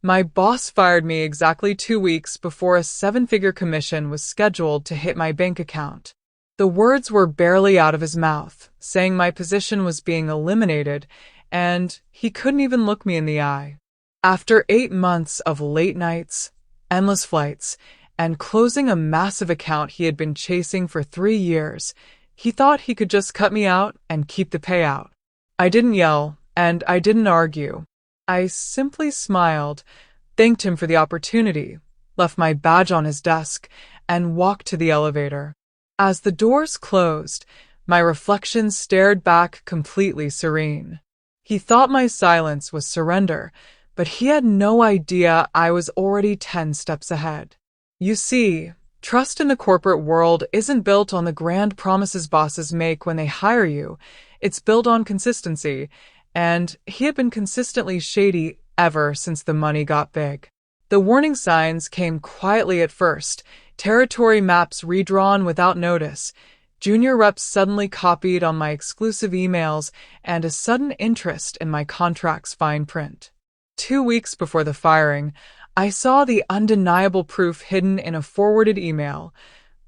My boss fired me exactly 2 weeks before a seven-figure commission was scheduled to hit my bank account. The words were barely out of his mouth, saying my position was being eliminated, and he couldn't even look me in the eye. After 8 months of late nights, endless flights, and closing a massive account he had been chasing for 3 years, he thought he could just cut me out and keep the payout. I didn't yell, and I didn't argue. I simply smiled, thanked him for the opportunity, left my badge on his desk, and walked to the elevator. As the doors closed, my reflection stared back completely serene. He thought my silence was surrender, but he had no idea I was already 10 steps ahead. You see, trust in the corporate world isn't built on the grand promises bosses make when they hire you. It's built on consistency, and he had been consistently shady ever since the money got big. The warning signs came quietly at first, territory maps redrawn without notice, junior reps suddenly copied on my exclusive emails, and a sudden interest in my contract's fine print. 2 weeks before the firing, I saw the undeniable proof hidden in a forwarded email.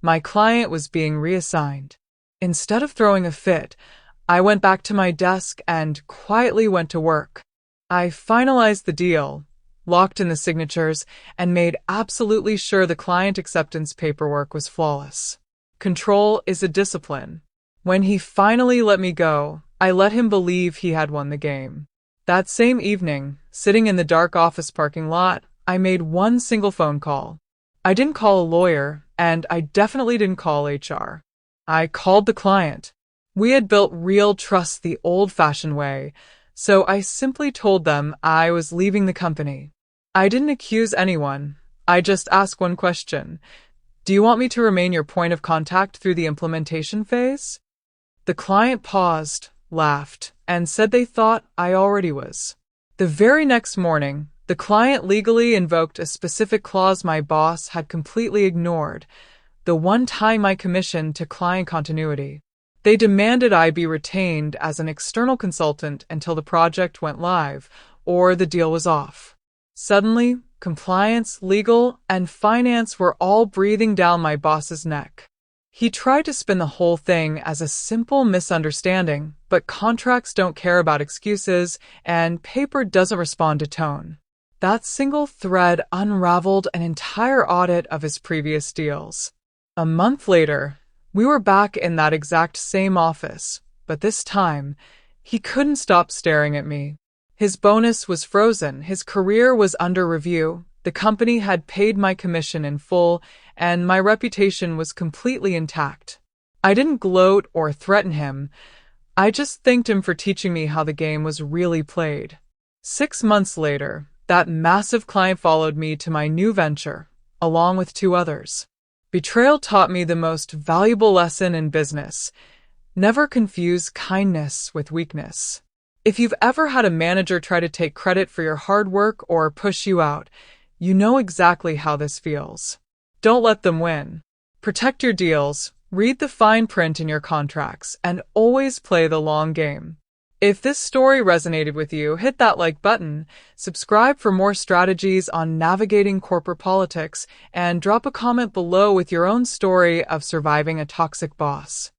My client was being reassigned. Instead of throwing a fit, I went back to my desk and quietly went to work. I finalized the deal, locked in the signatures, and made absolutely sure the client acceptance paperwork was flawless. Control is a discipline. When he finally let me go, I let him believe he had won the game. That same evening, sitting in the dark office parking lot, I made one single phone call. I didn't call a lawyer, and I definitely didn't call HR. I called the client. We had built real trust the old-fashioned way, so I simply told them I was leaving the company. I didn't accuse anyone. I just asked one question. Do you want me to remain your point of contact through the implementation phase? The client paused, laughed, and said they thought I already was. The very next morning, the client legally invoked a specific clause my boss had completely ignored, the one tying my commission to client continuity. They demanded I be retained as an external consultant until the project went live, or the deal was off. Suddenly, compliance, legal, and finance were all breathing down my boss's neck. He tried to spin the whole thing as a simple misunderstanding, but contracts don't care about excuses, and paper doesn't respond to tone. That single thread unraveled an entire audit of his previous deals. A month later, we were back in that exact same office, but this time, he couldn't stop staring at me. His bonus was frozen, his career was under review, the company had paid my commission in full, and my reputation was completely intact. I didn't gloat or threaten him. I just thanked him for teaching me how the game was really played. 6 months later, that massive client followed me to my new venture, along with 2 others. Betrayal taught me the most valuable lesson in business. Never confuse kindness with weakness. If you've ever had a manager try to take credit for your hard work or push you out, you know exactly how this feels. Don't let them win. Protect your deals, read the fine print in your contracts, and always play the long game. If this story resonated with you, hit that like button, subscribe for more strategies on navigating corporate politics, and drop a comment below with your own story of surviving a toxic boss.